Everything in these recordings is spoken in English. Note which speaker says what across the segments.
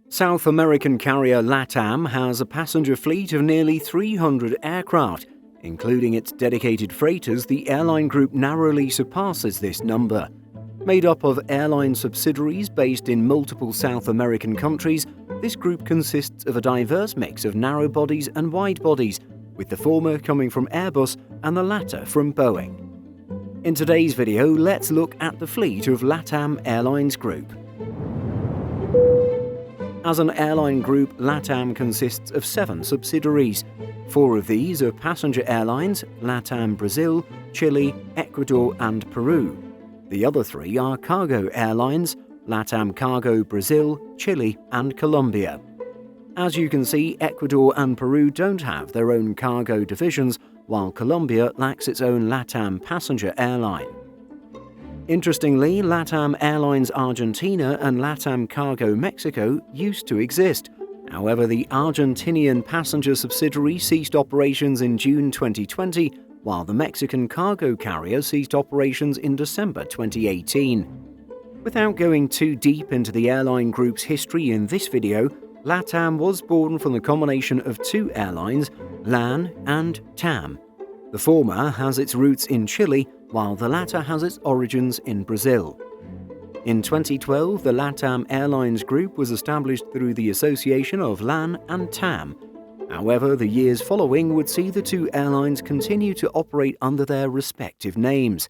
Speaker 1: South American carrier LATAM has a passenger fleet of nearly 300 aircraft. Including its dedicated freighters, the airline group narrowly surpasses this number. Made up of airline subsidiaries based in multiple South American countries, this group consists of a diverse mix of narrow bodies and wide bodies, with the former coming from Airbus and the latter from Boeing. In today's video, let's look at the fleet of LATAM Airlines Group. As an airline group, LATAM consists of 7 subsidiaries. 4 of these are passenger airlines: LATAM Brazil, Chile, Ecuador and Peru. The other 3 are cargo airlines: LATAM Cargo Brazil, Chile and Colombia. As you can see, Ecuador and Peru don't have their own cargo divisions, while Colombia lacks its own LATAM passenger airline. Interestingly, LATAM Airlines Argentina and LATAM Cargo Mexico used to exist. However, the Argentinian passenger subsidiary ceased operations in June 2020, while the Mexican cargo carrier ceased operations in December 2018. Without going too deep into the airline group's history in this video, LATAM was born from the combination of 2 airlines, LAN and TAM. The former has its roots in Chile, while the latter has its origins in Brazil. In 2012, the LATAM Airlines Group was established through the association of LAN and TAM. However, the years following would see the 2 airlines continue to operate under their respective names.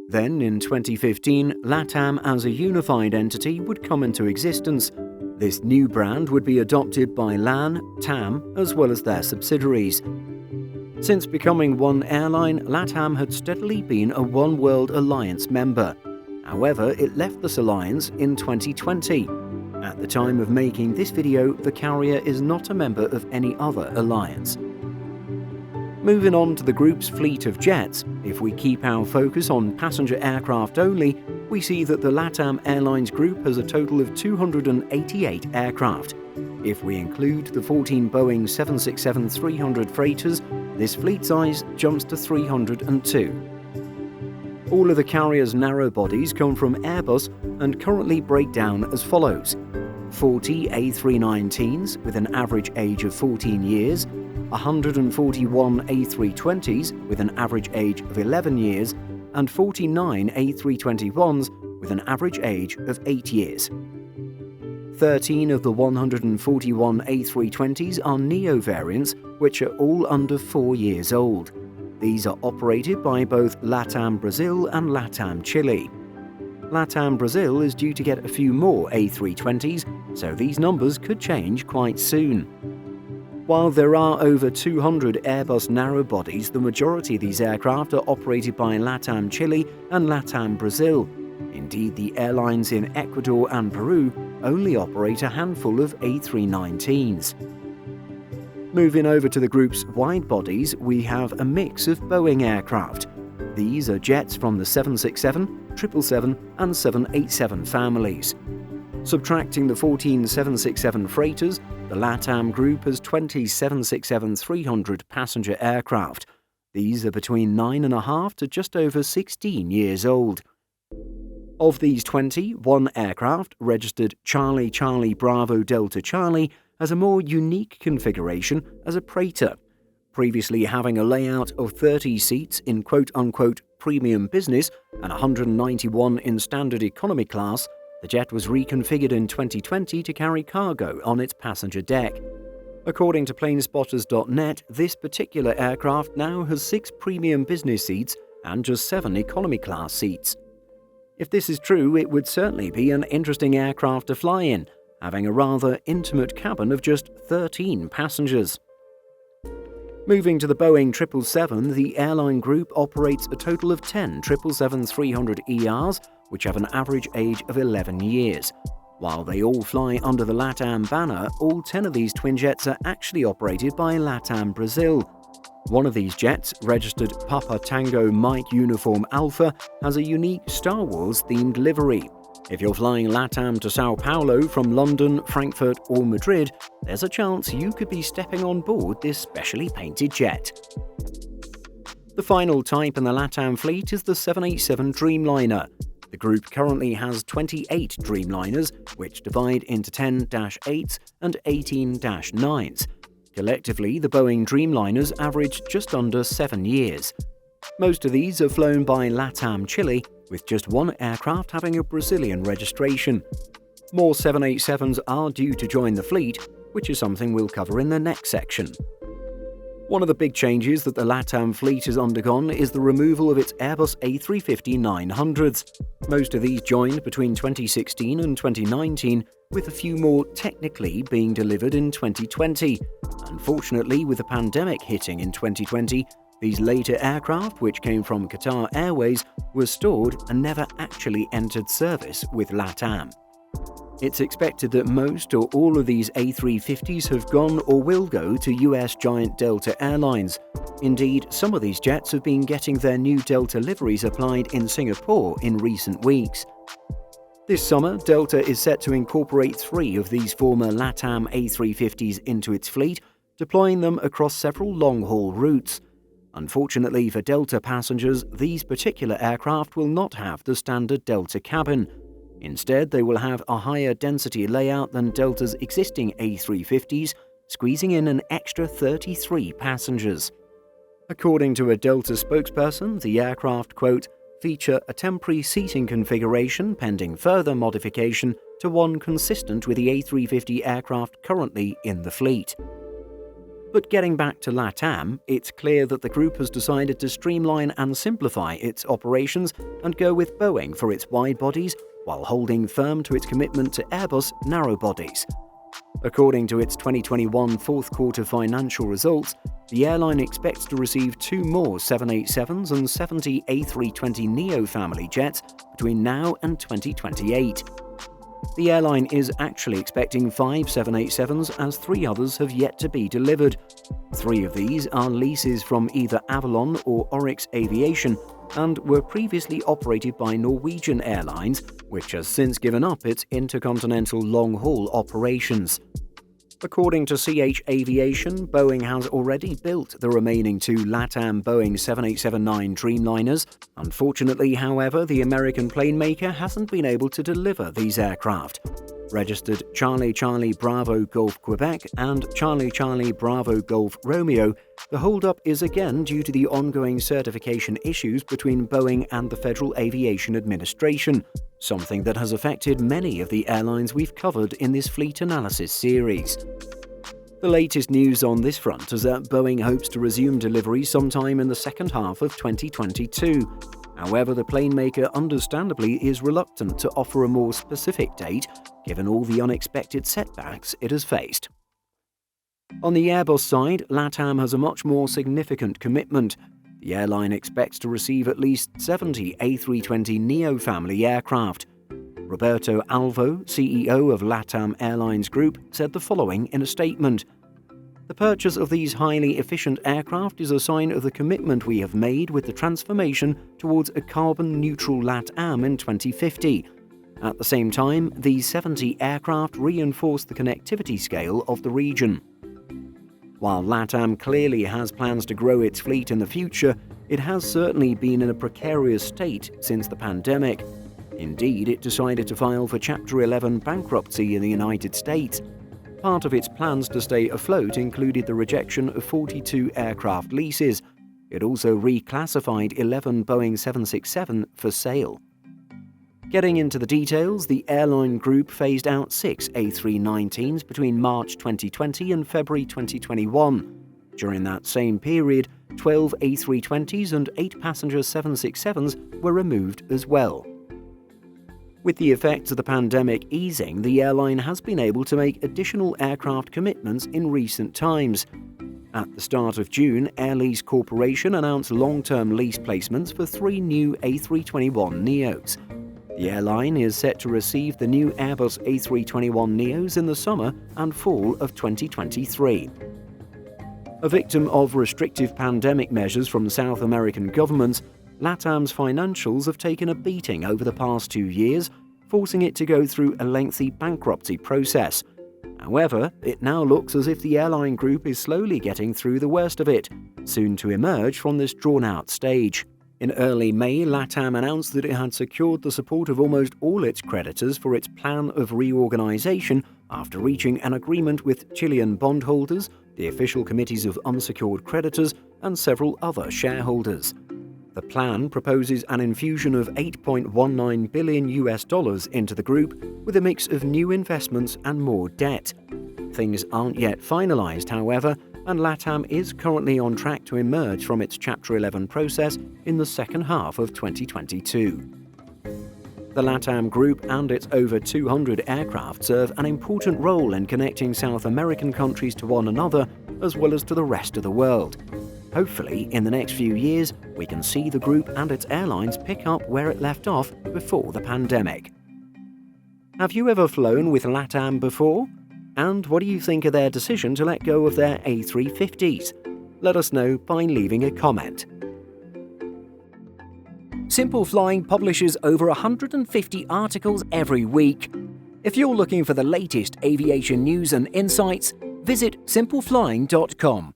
Speaker 1: Then, in 2015, LATAM as a unified entity would come into existence. This new brand would be adopted by LAN, TAM, as well as their subsidiaries. Since becoming one airline, LATAM had steadily been a One World Alliance member. However, it left this alliance in 2020. At the time of making this video, the carrier is not a member of any other alliance. Moving on to the group's fleet of jets, if we keep our focus on passenger aircraft only, we see that the LATAM Airlines Group has a total of 288 aircraft. If we include the 14 Boeing 767-300 freighters, this fleet size jumps to 302. All of the carrier's narrow bodies come from Airbus and currently break down as follows: 40 A319s with an average age of 14 years, 141 A320s with an average age of 11 years, and 49 A321s with an average age of 8 years. 13 of the 141 A320s are Neo variants, which are all under 4 years old. These are operated by both LATAM Brazil and LATAM Chile. LATAM Brazil is due to get a few more A320s, so these numbers could change quite soon. While there are over 200 Airbus narrow bodies, the majority of these aircraft are operated by LATAM Chile and LATAM Brazil. Indeed, the airlines in Ecuador and Peru only operate a handful of A319s. Moving over to the group's wide bodies, we have a mix of Boeing aircraft. These are jets from the 767, 777 and 787 families. Subtracting the 14 767 freighters, the LATAM Group has 20 767-300 passenger aircraft. These are between 9.5 to just over 16 years old. Of these 20, 1 aircraft, registered Charlie Charlie Bravo Delta Charlie, has a more unique configuration as a freighter. Previously having a layout of 30 seats in quote-unquote premium business and 191 in standard economy class, the jet was reconfigured in 2020 to carry cargo on its passenger deck. According to planespotters.net, this particular aircraft now has 6 premium business seats and just 7 economy class seats. If this is true, it would certainly be an interesting aircraft to fly in, having a rather intimate cabin of just 13 passengers. Moving to the Boeing 777, the airline group operates a total of 10 777-300ERs, which have an average age of 11 years. While they all fly under the LATAM banner, all 10 of these twin jets are actually operated by LATAM Brazil. One of these jets, registered Papa Tango Mike Uniform Alpha, has a unique Star Wars-themed livery. If you're flying LATAM to Sao Paulo from London, Frankfurt or Madrid, there's a chance you could be stepping on board this specially painted jet. The final type in the LATAM fleet is the 787 Dreamliner. The group currently has 28 Dreamliners, which divide into 10-8s and 18-9s. Collectively, the Boeing Dreamliners average just under 7 years. Most of these are flown by LATAM Chile, with just one aircraft having a Brazilian registration. More 787s are due to join the fleet, which is something we'll cover in the next section. One of the big changes that the LATAM fleet has undergone is the removal of its Airbus A350-900s. Most of these joined between 2016 and 2019, with a few more technically being delivered in 2020. Unfortunately, with the pandemic hitting in 2020, these later aircraft, which came from Qatar Airways, were stored and never actually entered service with LATAM. It's expected that most or all of these A350s have gone or will go to US giant Delta Airlines. Indeed, some of these jets have been getting their new Delta liveries applied in Singapore in recent weeks. This summer, Delta is set to incorporate 3 of these former LATAM A350s into its fleet, deploying them across several long-haul routes. Unfortunately for Delta passengers, these particular aircraft will not have the standard Delta cabin. Instead, they will have a higher density layout than Delta's existing A350s, squeezing in an extra 33 passengers. According to a Delta spokesperson, the aircraft, quote, feature a temporary seating configuration pending further modification to one consistent with the A350 aircraft currently in the fleet. But getting back to LATAM, it's clear that the group has decided to streamline and simplify its operations and go with Boeing for its wide bodies, while holding firm to its commitment to Airbus narrow bodies. According to its 2021 fourth quarter financial results, the airline expects to receive 2 more 787s and 70 A320neo family jets between now and 2028. The airline is actually expecting 5 787s, as 3 others have yet to be delivered. 3 of these are leases from either Avalon or Oryx Aviation and were previously operated by Norwegian Airlines, which has since given up its intercontinental long-haul operations. According to CH Aviation, Boeing has already built the remaining 2 LATAM Boeing 787-9 Dreamliners. Unfortunately, however, the American plane maker hasn't been able to deliver these aircraft. Registered Charlie Charlie Bravo Golf Quebec and Charlie Charlie Bravo Golf Romeo, the holdup is again due to the ongoing certification issues between Boeing and the Federal Aviation Administration, something that has affected many of the airlines we've covered in this fleet analysis series. The latest news on this front is that Boeing hopes to resume delivery sometime in the second half of 2022. However, the plane maker understandably is reluctant to offer a more specific date, given all the unexpected setbacks it has faced. On the Airbus side, LATAM has a much more significant commitment. The airline expects to receive at least 70 A320neo family aircraft. Roberto Alvo, CEO of LATAM Airlines Group, said the following in a statement. The purchase of these highly efficient aircraft is a sign of the commitment we have made with the transformation towards a carbon-neutral LATAM in 2050. At the same time, these 70 aircraft reinforce the connectivity scale of the region. While LATAM clearly has plans to grow its fleet in the future, it has certainly been in a precarious state since the pandemic. Indeed, it decided to file for Chapter 11 bankruptcy in the United States. Part of its plans to stay afloat included the rejection of 42 aircraft leases. It also reclassified 11 Boeing 767 for sale. Getting into the details, the airline group phased out 6 A319s between March 2020 and February 2021. During that same period, 12 A320s and 8 passenger 767s were removed as well. With the effects of the pandemic easing, the airline has been able to make additional aircraft commitments in recent times. At the start of June, Air Lease Corporation announced long-term lease placements for 3 new A321neos. The airline is set to receive the new Airbus A321neos in the summer and fall of 2023. A victim of restrictive pandemic measures from South American governments, LATAM's financials have taken a beating over the past 2 years, forcing it to go through a lengthy bankruptcy process. However, it now looks as if the airline group is slowly getting through the worst of it, soon to emerge from this drawn-out stage. In early May, LATAM announced that it had secured the support of almost all its creditors for its plan of reorganization after reaching an agreement with Chilean bondholders, the official committees of unsecured creditors, and several other shareholders. The plan proposes an infusion of $8.19 billion into the group, with a mix of new investments and more debt. Things aren't yet finalized, however, and LATAM is currently on track to emerge from its Chapter 11 process in the second half of 2022. The LATAM Group and its over 200 aircraft serve an important role in connecting South American countries to one another as well as to the rest of the world. Hopefully, in the next few years, we can see the group and its airlines pick up where it left off before the pandemic. Have you ever flown with LATAM before? And what do you think of their decision to let go of their A350s? Let us know by leaving a comment. Simple Flying publishes over 150 articles every week. If you're looking for the latest aviation news and insights, visit simpleflying.com.